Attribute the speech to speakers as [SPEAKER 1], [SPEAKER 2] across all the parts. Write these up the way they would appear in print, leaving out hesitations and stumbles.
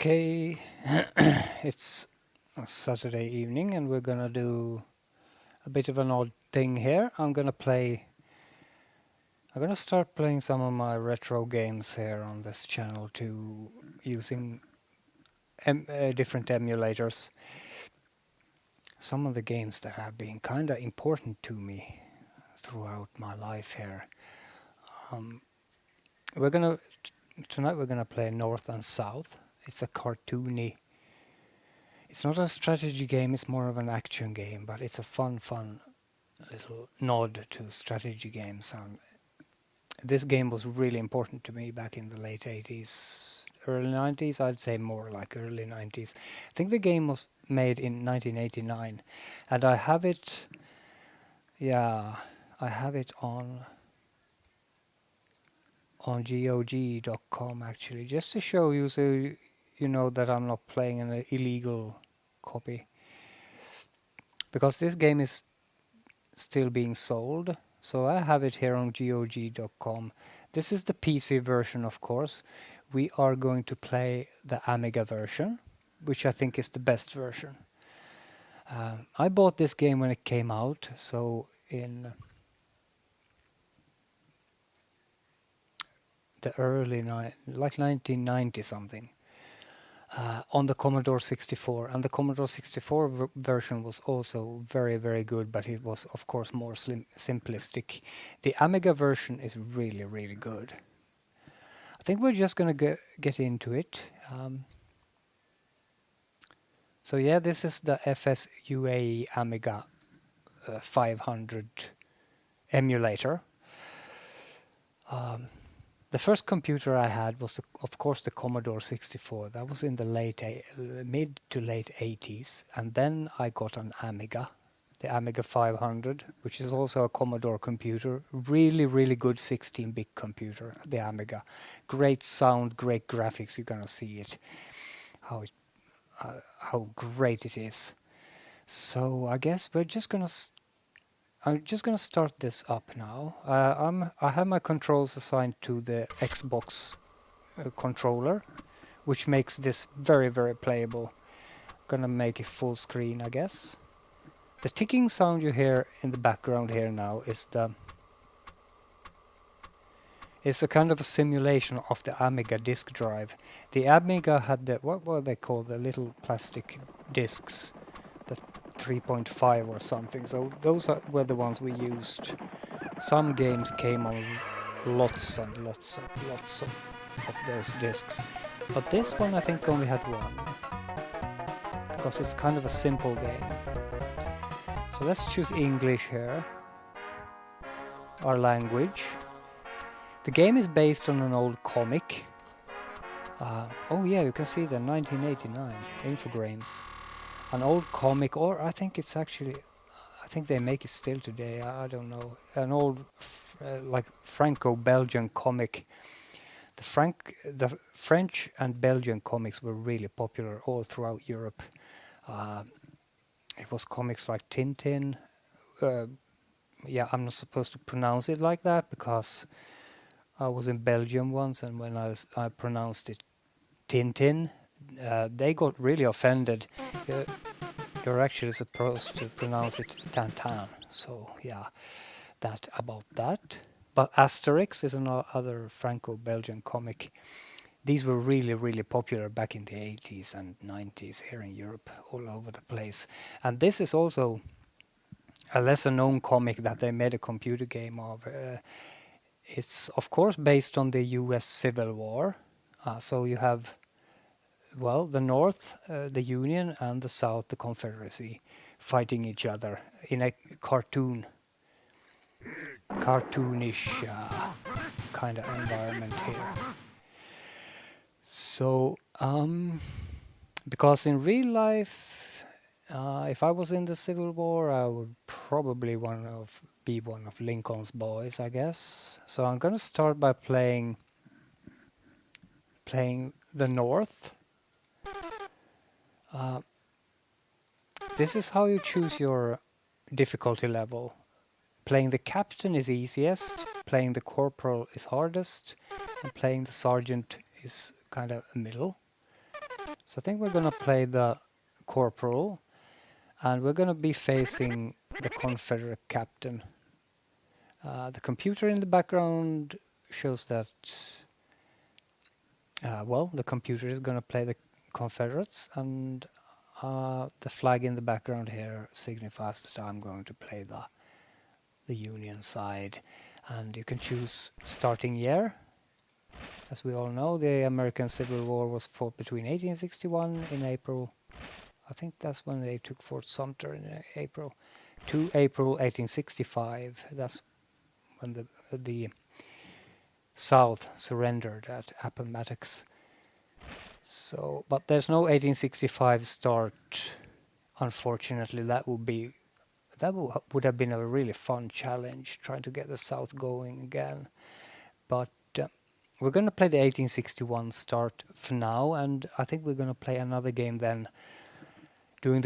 [SPEAKER 1] Okay, it's a Saturday evening and we're gonna do a bit of an odd thing here. I'm gonna start playing some of my retro games here on this channel too, using different emulators. Some of the games that have been kinda important to me throughout my life here. Um, we're gonna Tonight we're gonna play North and South. It's a cartoony. It's not a strategy game, it's more of an action game, but it's a fun little nod to strategy games. This game was really important to me back in the late 80s, early 90s. I'd say more like early 90s. I think the game was made in 1989, and I have it. Yeah, I have it on GOG.com actually, just to show you, so you know that I'm not playing an illegal copy, because this game is still being sold. So I have it here on GOG.com. This is the PC version, of course. We are going to play the Amiga version, which I think is the best version. I bought this game when it came out, so in the like 1990 something, on the Commodore 64. And the Commodore 64 version was also very good, but it was of course more simplistic. The Amiga version is really good. I think we're just going to get into it. So yeah, this is the FS-UAE Amiga 500 emulator. The first computer I had was, of course, the Commodore 64. That was in the mid to late 80s. And then I got an Amiga, the Amiga 500, which is also a Commodore computer. Really good 16-bit computer, the Amiga. Great sound, great graphics. You're gonna see it, how great it is. So I guess I'm just gonna start this up now. I have my controls assigned to the Xbox controller, which makes this very playable. Gonna make it full screen, I guess. The ticking sound you hear in the background here now is a kind of a simulation of the Amiga disk drive. The Amiga had what were they called? The little plastic discs, the 3.5 or something. So those were the ones we used. Some games came on lots of those discs, but this one I think only had one, because it's kind of a simple game. So let's choose English here, our language. The game is based on an old comic. Oh yeah, you can see the 1989 Infogrames. An old comic, or I think they make it still today. I don't know. An old like Franco-Belgian comic. The French and Belgian comics were really popular all throughout Europe. It was comics like Tintin. Yeah, I'm not supposed to pronounce it like that because I was in Belgium once, and when I pronounced it Tintin, they got really offended. You're actually supposed to pronounce it Tintin. So yeah, that about that. But Asterix is another Franco-Belgian comic. These were really popular back in the 80s and 90s here in Europe, all over the place. And this is also a lesser known comic that they made a computer game of. It's of course based on the US Civil War. So you have, well, the North, the Union, and the South, the Confederacy, fighting each other in a cartoonish kind of environment here. So, because in real life, if I was in the Civil War, I would probably be one of Lincoln's boys, I guess. So I'm gonna start by playing the North. This is how you choose your difficulty level. Playing the captain is easiest, playing the corporal is hardest, and playing the sergeant is kind of middle. So I think we're gonna play the corporal, and we're gonna be facing the Confederate captain. The computer in the background shows that, well, the computer is gonna play the Confederates, and the flag in the background here signifies that I'm going to play the Union side. And you can choose starting year. As we all know, the American Civil War was fought between 1861 in April. I think that's when they took Fort Sumter in April, to April 1865. That's when the South surrendered at Appomattox. So, but there's no 1865 start. Unfortunately, that would have been a really fun challenge trying to get the South going again. But we're going to play the 1861 start for now, and I think we're going to play another game then, doing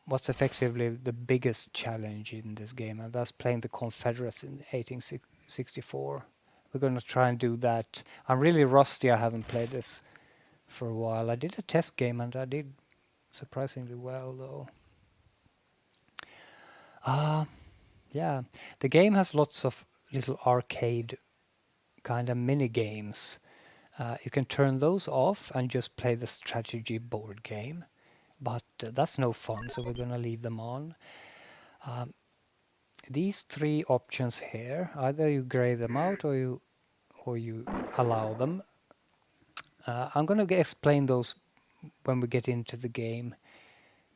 [SPEAKER 1] what's effectively the biggest challenge in this game, and that's playing the Confederates in 1864. We're going to try and do that. I'm really rusty. I haven't played this for a while. I did a test game and I did surprisingly well, though. Yeah, the game has lots of little arcade kind of mini games. You can turn those off and just play the strategy board game, but that's no fun, so we're going to leave them on. These three options here, either you gray them out or you allow them. I'm going to explain those when we get into the game,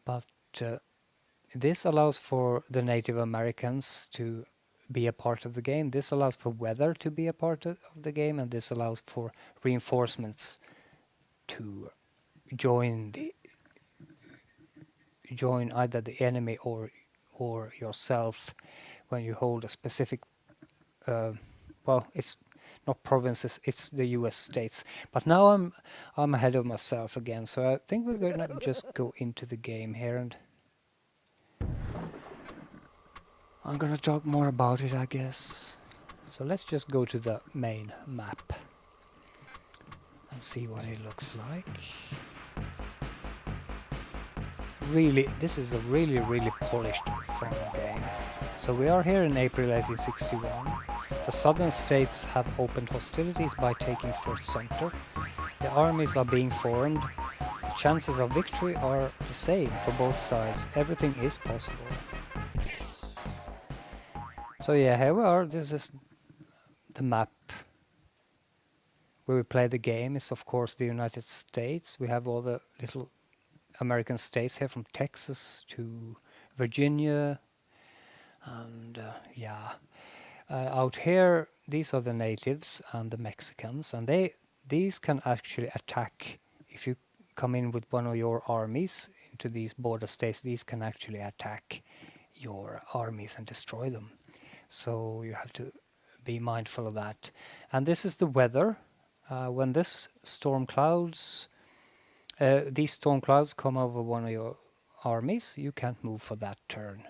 [SPEAKER 1] but this allows for the Native Americans to be a part of the game. This allows for weather to be a part of the game, and this allows for reinforcements to join either the enemy or yourself when you hold a specific well, it's not provinces, it's the US states. But now I'm ahead of myself again, so I think we're gonna just go into the game here, and I'm gonna talk more about it, I guess. So let's just go to the main map and see what it looks like. Really, this is a really polished, fun game. So we are here in April 1861. The southern states have opened hostilities by taking Fort Sumter. The armies are being formed. The chances of victory are the same for both sides. Everything is possible. Yes. So yeah, here we are. This is the map where we play the game. It's of course the United States. We have all the little American states here, from Texas to Virginia, and yeah, out here these are the natives and the Mexicans, and these can actually attack if you come in with one of your armies into these border states. These can actually attack your armies and destroy them, so you have to be mindful of that. And this is the weather. When these storm clouds come over one of your armies, you can't move for that turn.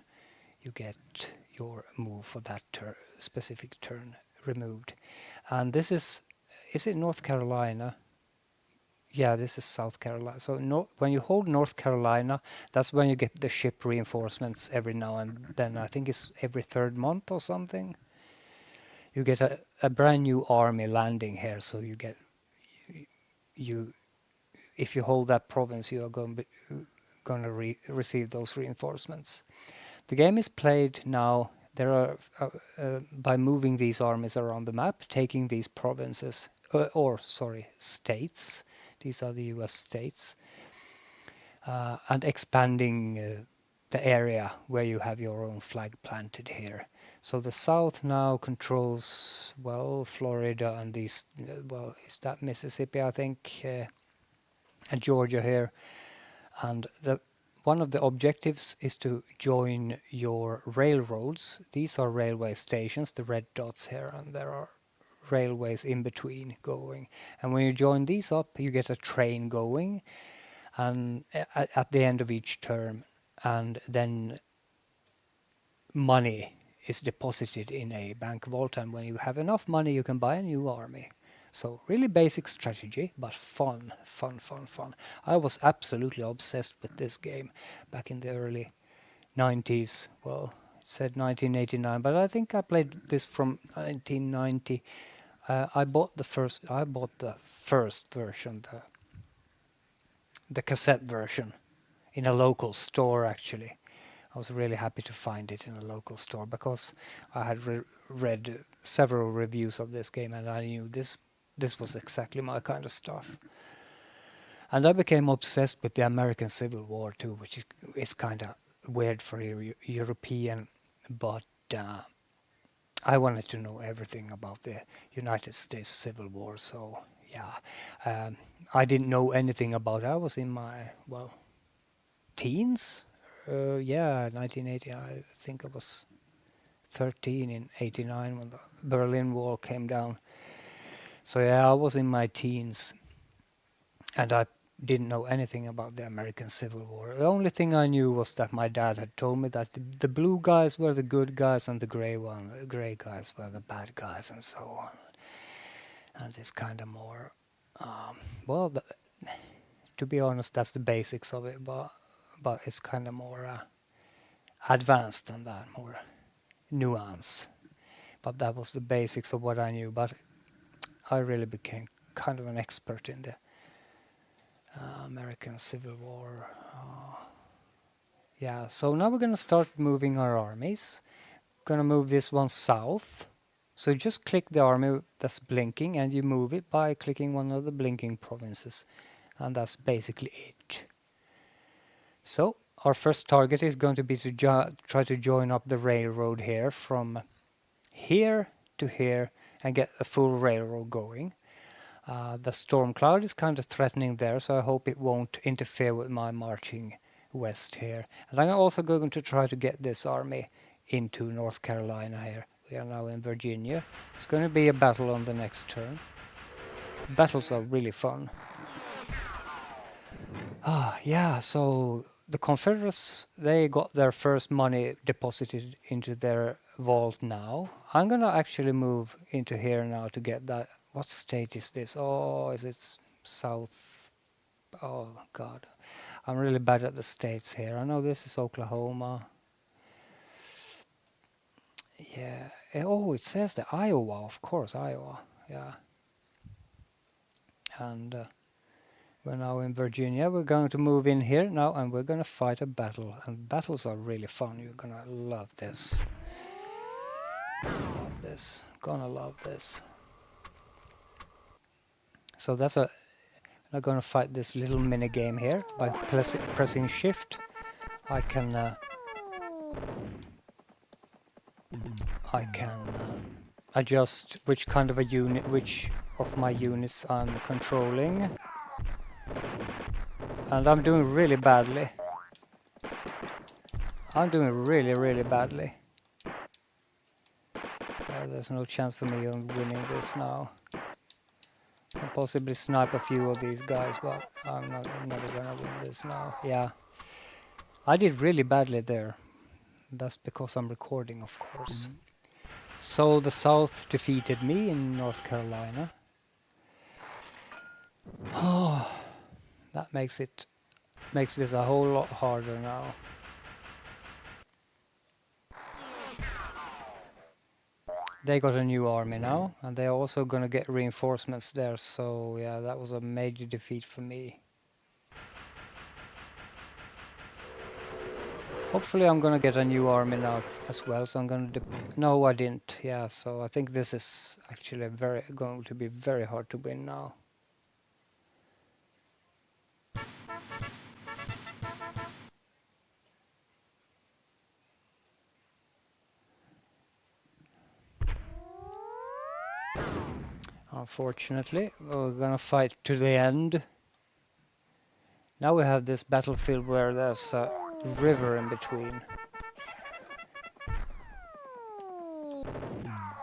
[SPEAKER 1] You get your move for that specific turn removed. And this is it North Carolina? Yeah, this is South Carolina. So when you hold North Carolina, that's when you get the ship reinforcements every now and then. I think it's every third month or something. You get a brand new army landing here, so you if you hold that province, you are going to receive those reinforcements. The game is played now. There are by moving these armies around the map, taking these provinces, states. These are the U.S. states, and expanding the area where you have your own flag planted here. So the South now controls, well, Florida and these, well, is that Mississippi, I think, and Georgia here. And one of the objectives is to join your railroads. These are railway stations, the red dots here, and there are railways in between going. And when you join these up, you get a train going, and at the end of each term, and then money is deposited in a bank vault. And when you have enough money, you can buy a new army. So really basic strategy, but fun, fun, fun, fun. I was absolutely obsessed with this game back in the early 90s. Well, it said 1989, but I think I played this from 1990. I bought the first version, the cassette version, in a local store actually. I was really happy to find it in a local store because I had read several reviews of this game and I knew this was exactly my kind of stuff. And I became obsessed with the American Civil War too, which is kind of weird for a European, but I wanted to know everything about the United States Civil War. So yeah, I didn't know anything about it. I was in my, well, teens. Yeah, 1980. I think I was 13 in 89 when the Berlin Wall came down. So yeah, I was in my teens and I didn't know anything about the American Civil War. The only thing I knew was that my dad had told me that the blue guys were the good guys and the gray guys were the bad guys and so on. And it's kind of more, well, to be honest, that's the basics of it, but it's kind of more advanced than that, more nuance. But that was the basics of what I knew. But I really became kind of an expert in the American Civil War. Yeah, so now we're going to start moving our armies. Going to move this one south. So you just click the army that's blinking and you move it by clicking one of the blinking provinces. And that's basically it. So our first target is going to be to try to join up the railroad here from here to here and get a full railroad going. The storm cloud is kind of threatening there, so I hope it won't interfere with my marching west here. And I'm also going to try to get this army into North Carolina here. We are now in Virginia. It's going to be a battle on the next turn. Battles are really fun. Yeah, so the Confederates, they got their first money deposited into their vault now. I'm going to actually move into here now to get that. What state is this? Oh, is it South? Oh, God. I'm really bad at the states here. I know this is Oklahoma. Yeah. Oh, it says the Iowa, of course, Iowa. Yeah. And we're now in Virginia. We're going to move in here now and we're going to fight a battle. And battles are really fun. You're going to love this. Love this. Gonna love this. So that's I'm going to fight this little mini game here by pressing shift. I can adjust which kind of a unit, which of my units I'm controlling. And I'm doing really badly. I'm doing really, really badly. There's no chance for me on winning this now. Can possibly snipe a few of these guys, but I'm never gonna win this now. Yeah. I did really badly there. That's because I'm recording, of course. So the South defeated me in North Carolina. Oh, that makes this a whole lot harder now. They got a new army now, and they're also gonna get reinforcements there, so yeah, that was a major defeat for me. Hopefully I'm gonna get a new army now as well, so I'm gonna no, I didn't. Yeah, so I think this is actually going to be very hard to win now. Unfortunately, we're gonna fight to the end. Now we have this battlefield where there's a river in between.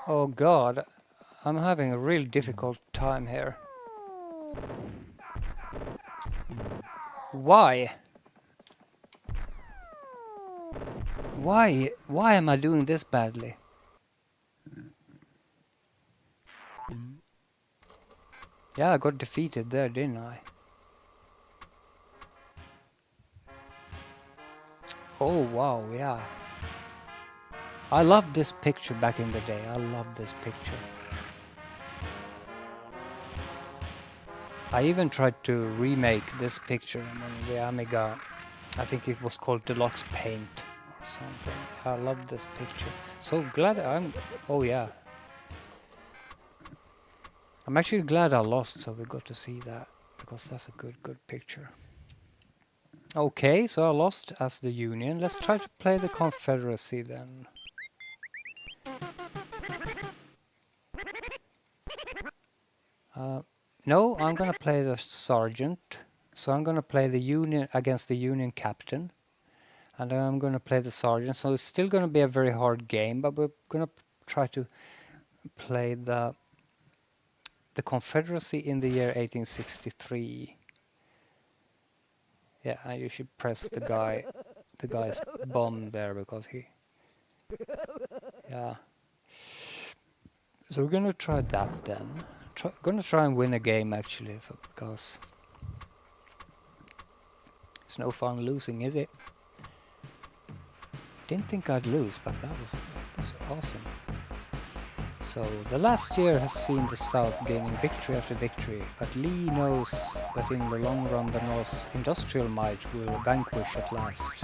[SPEAKER 1] Oh God, I'm having a real difficult time here. Why? Why am I doing this badly? Yeah, I got defeated there, didn't I? Oh, wow, yeah. I loved this picture back in the day. I loved this picture. I even tried to remake this picture on the Amiga. I think it was called Deluxe Paint or something. I love this picture. So glad I'm... Oh, yeah. I'm actually glad I lost, so we got to see that. Because that's a good picture. Okay, so I lost as the Union. Let's try to play the Confederacy then. No, I'm gonna play the Sergeant. So I'm gonna play the Union against the Union Captain. And I'm gonna play the Sergeant. So it's still gonna be a very hard game, but we're gonna try to play the Confederacy in the year 1863. Yeah, and you should press the guy's bomb there because he... Yeah. So we're gonna try that then. Gonna try and win a game actually, because it's no fun losing, is it? Didn't think I'd lose, but that was awesome. So the last year has seen the South gaining victory after victory, but Lee knows that in the long run the North's industrial might will vanquish at last.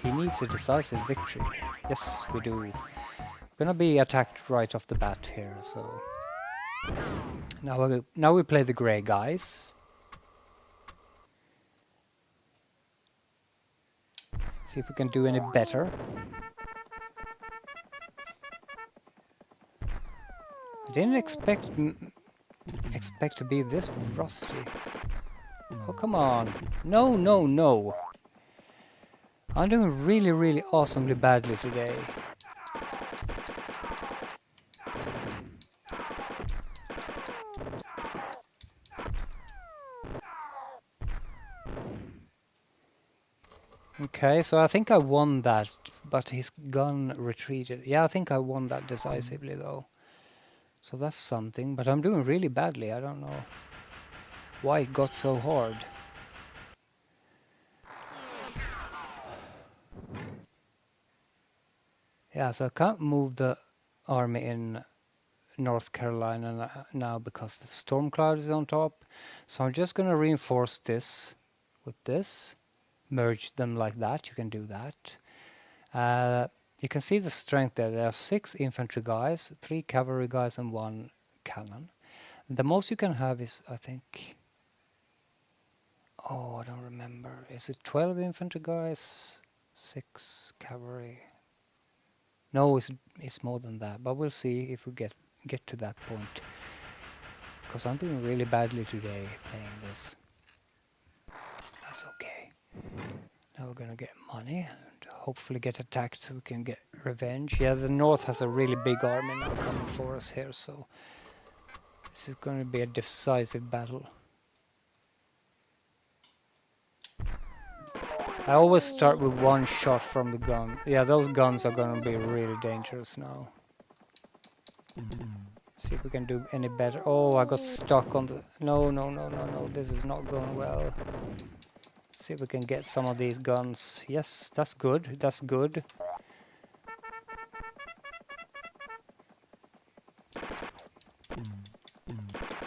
[SPEAKER 1] He needs a decisive victory. Yes, we do. Gonna be attacked right off the bat here, so... Now we play the grey guys. See if we can do any better. I didn't expect to be this rusty. Oh, come on. No, no, no. I'm doing really, really awesomely badly today. Okay, so I think I won that, but his gun retreated. Yeah, I think I won that decisively though. So that's something, but I'm doing really badly. I don't know why it got so hard. Yeah, so I can't move the army in North Carolina now because the storm cloud is on top. So I'm just going to reinforce this with this. Merge them like that. You can do that. You can see the strength there. There are 6 infantry guys, 3 cavalry guys, and 1 cannon. The most you can have is, I think... Oh, I don't remember. Is it 12 infantry guys? 6 cavalry? No, it's more than that. But we'll see if we get to that point. Because I'm doing really badly today playing this. That's okay. Now we're gonna get money and hopefully get attacked so we can get revenge. Yeah, the North has a really big army now coming for us here, so this is going to be a decisive battle. I always start with 1 shot from the gun. Yeah, those guns are going to be really dangerous now. See if we can do any better. Oh, I got stuck on the... No, no, no, no, no. This is not going well. See if we can get some of these guns. Yes, that's good. That's good.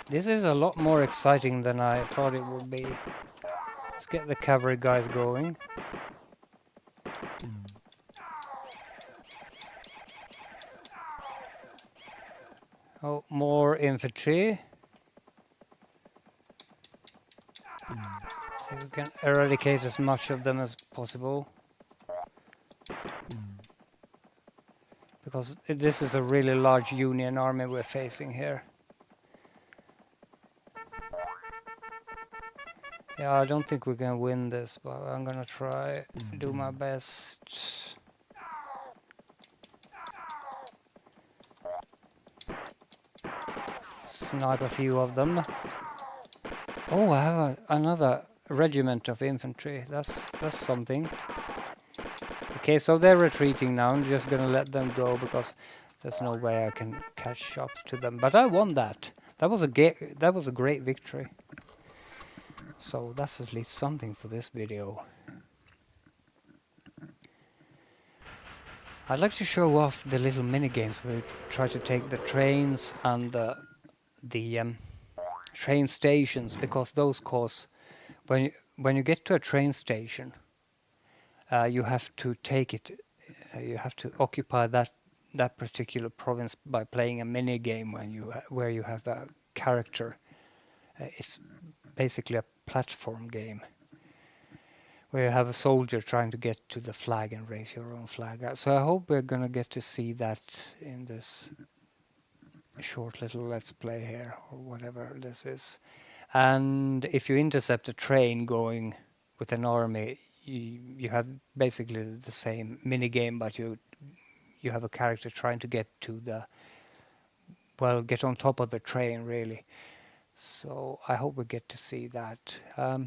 [SPEAKER 1] This is a lot more exciting than I thought it would be. Let's get the cavalry guys going. Oh, more infantry. So we can eradicate as much of them as possible. Because this is a really large Union army we're facing here. Yeah, I don't think we can win this, but I'm gonna try, do my best. Snipe a few of them. Oh, I have another regiment of infantry. That's something. Okay, so they're retreating now. I'm just gonna let them go because there's no way I can catch up to them. But I won that. That was a great victory. So that's at least something for this video. I'd like to show off the little mini games where we try to take the trains and the train stations, because those cause when you get to a train station, you have to take it. You have to occupy that particular province by playing a mini game where you have a character. It's basically a platform game where you have a soldier trying to get to the flag and raise your own flag. So I hope we're gonna get to see that in this short little let's play here, or whatever this is. And if you intercept a train going with an army, you have basically the same mini game, but you have a character trying to get to get on top of the train, really. So I hope we get to see that. I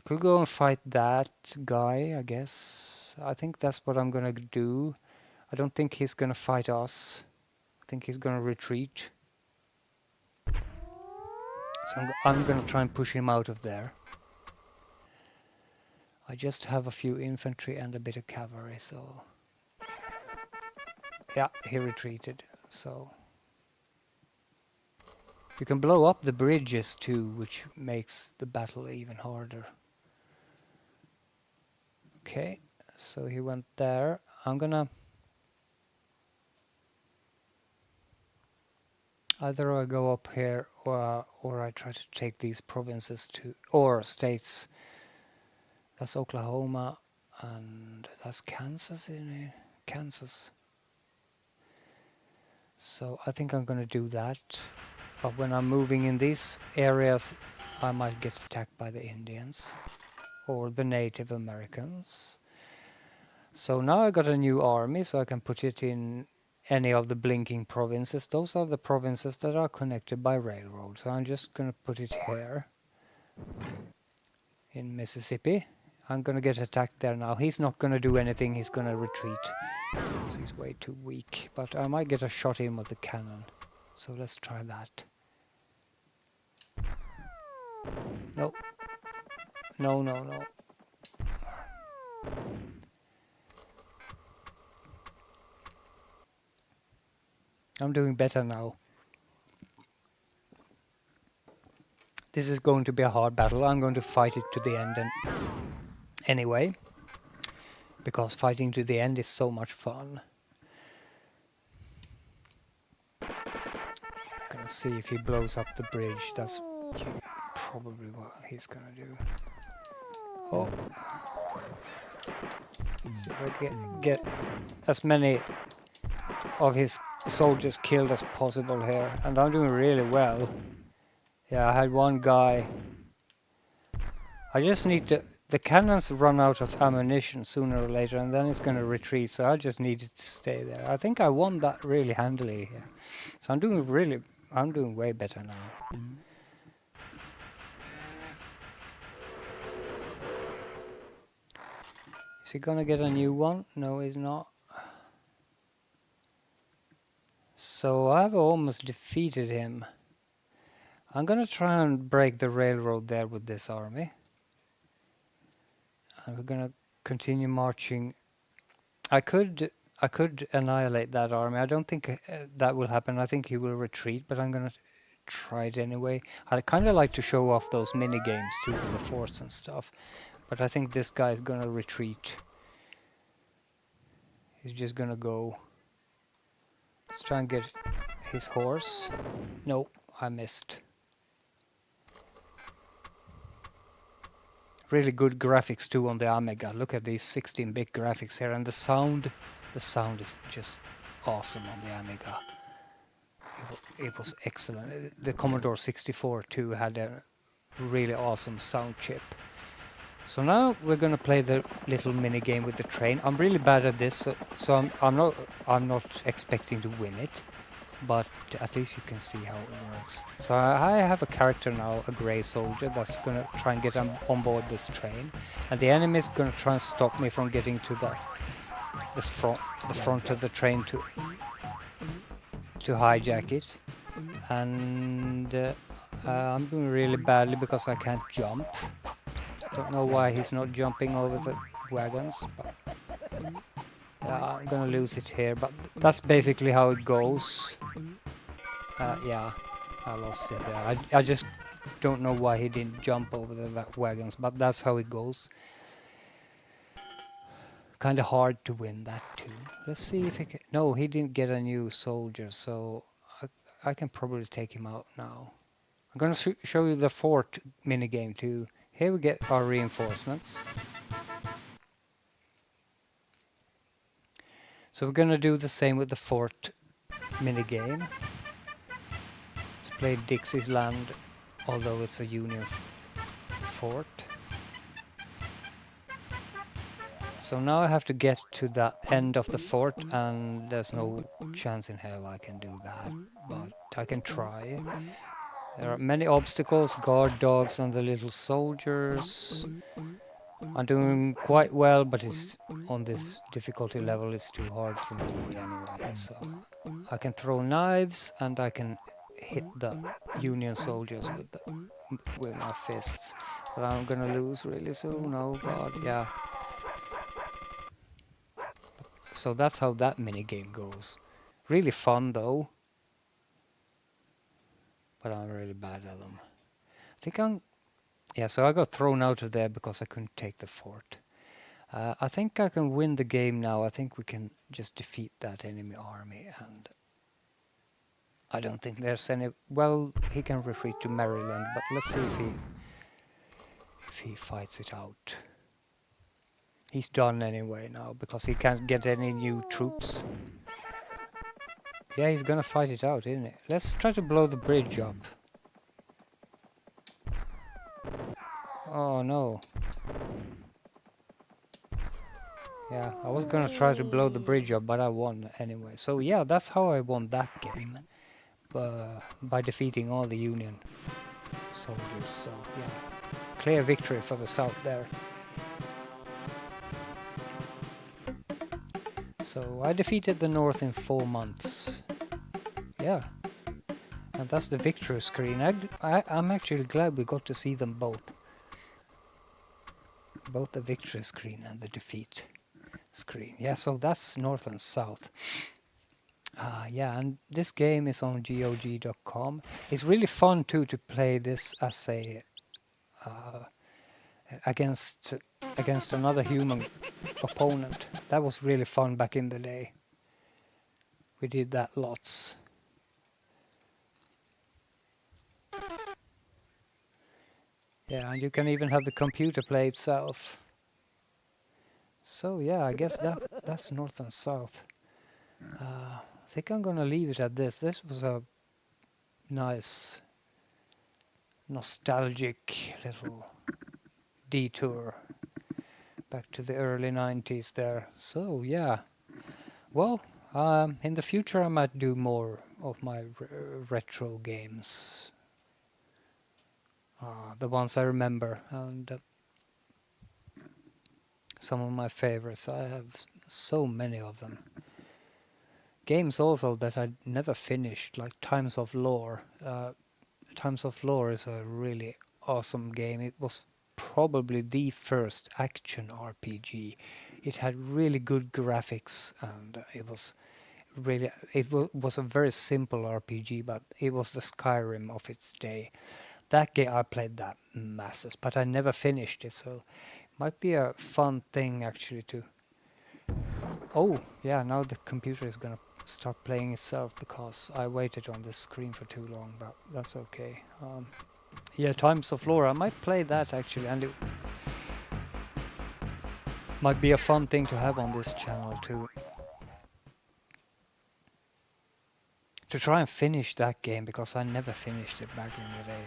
[SPEAKER 1] could go and fight that guy, I guess. I think that's what I'm gonna do. I don't think he's gonna fight us. I think he's gonna retreat. So I'm gonna try and push him out of there. I just have a few infantry and a bit of cavalry, so... Yeah, he retreated, so... You can blow up the bridges too, which makes the battle even harder. Okay, so he went there. I'm gonna... Either I go up here or I try to take these provinces or states. That's Oklahoma and that's Kansas in here. Kansas. So I think I'm gonna do that. But when I'm moving in these areas, I might get attacked by the Indians or the Native Americans. So now I got a new army, so I can put it in any of the blinking provinces. Those are the provinces that are connected by railroad. So I'm just going to put it here in Mississippi. I'm going to get attacked there now. He's not going to do anything. He's going to retreat because he's way too weak. But I might get a shot in with the cannon. So let's try that. No. No, no, no. I'm doing better now. This is going to be a hard battle. I'm going to fight it to the end anyway, because fighting to the end is so much fun. Gonna see if he blows up the bridge. That's probably what he's gonna do. Oh. See if I get as many of his soldiers killed as possible here, and I'm doing really well. Yeah, I had one guy. I just need the cannons run out of ammunition sooner or later, and then it's going to retreat, so I just needed to stay there. I think I won that really handily here. So I'm doing way better now. Is he gonna get a new one? No, he's not. So I've almost defeated him. I'm gonna try and break the railroad there with this army. And we're gonna continue marching. I could annihilate that army. I don't think that will happen. I think he will retreat, but I'm gonna try it anyway. I kind of like to show off those mini games too, with the forts and stuff. But I think this guy is gonna retreat. He's just gonna go. Let's try and get his horse. No, I missed. Really good graphics too on the Amiga. Look at these 16-bit graphics here, and the sound is just awesome on the Amiga. It was excellent. The Commodore 64 too had a really awesome sound chip. So now we're gonna play the little mini game with the train. I'm really bad at this, so I'm not expecting to win it, but at least you can see how it works. So I have a character now, a grey soldier, that's gonna try and get on board this train, and the enemy is gonna try and stop me from getting to the front of the train to hijack it. and I'm doing really badly because I can't jump. Don't know why he's not jumping over the wagons, but I'm gonna lose it here. But that's basically how it goes. Yeah, I lost it there. I just don't know why he didn't jump over the wagons, but that's how it goes. Kind of hard to win that too. Let's see if he can. No, he didn't get a new soldier, so I can probably take him out now. I'm gonna show you the fort minigame too. Here we get our reinforcements. So we're gonna do the same with the fort minigame. Let's play Dixie's Land, although it's a Union fort. So now I have to get to the end of the fort, and there's no chance in hell I can do that, but I can try. There are many obstacles, guard dogs and the little soldiers. I'm doing quite well, but it's on this difficulty level it's too hard for me anyway. So I can throw knives and I can hit the Union soldiers with my fists. But I'm gonna lose really soon. Oh god, yeah. So that's how that minigame goes. Really fun though. But I'm really bad at them. I think yeah, so I got thrown out of there because I couldn't take the fort. I think I can win the game now. I think we can just defeat that enemy army, and I don't think there's any. Well, he can retreat to Maryland, but let's see if he fights it out. He's done anyway now because he can't get any new troops. Yeah, he's gonna fight it out, isn't it? Let's try to blow the bridge up. Oh no. Yeah, I was gonna try to blow the bridge up, but I won anyway. So yeah, that's how I won that game. By defeating all the Union soldiers. So yeah, clear victory for the South there. So I defeated the North in 4 months. Yeah, and that's the victory screen. I'm actually glad we got to see them both. Both the victory screen and the defeat screen. Yeah, so that's North and South. Yeah, and this game is on GOG.com. It's really fun too to play this as a against another human opponent. That was really fun back in the day. We did that lots. Yeah, and you can even have the computer play itself. So yeah, I guess that's North and South. I think I'm gonna leave it at this. This was a nice, nostalgic little detour back to the early 90s there. So yeah, well, in the future I might do more of my retro games. The ones I remember, and some of my favorites. I have so many of them. Games also that I never finished, like Times of Lore. Times of Lore is a really awesome game. It was probably the first action RPG. It had really good graphics, and it was a very simple RPG, but it was the Skyrim of its day. That game I played that masses, but I never finished it, so might be a fun thing actually to. Oh yeah, now the computer is gonna start playing itself because I waited on this screen for too long, but that's okay. Yeah, Times of Lore, I might play that actually, and it might be a fun thing to have on this channel too. To try and finish that game, because I never finished it back in the day.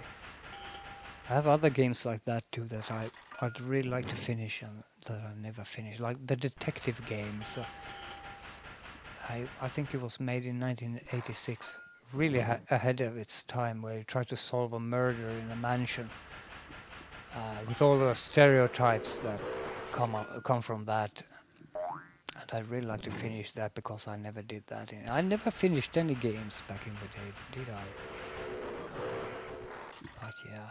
[SPEAKER 1] I have other games like that too that I'd really like to finish and that I never finished, like the detective games. I think it was made in 1986, really ahead of its time, where you try to solve a murder in a mansion with all the stereotypes that come from that. And I'd really like to finish that because I never did that. I never finished any games back in the day, did I? But yeah.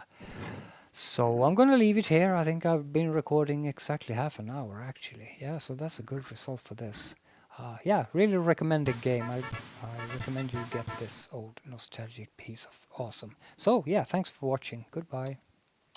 [SPEAKER 1] So I'm going to leave it here. I think I've been recording exactly half an hour actually. Yeah, so that's a good result for this. Yeah, really recommended game. I recommend you get this old nostalgic piece of awesome. So yeah, thanks for watching. Goodbye.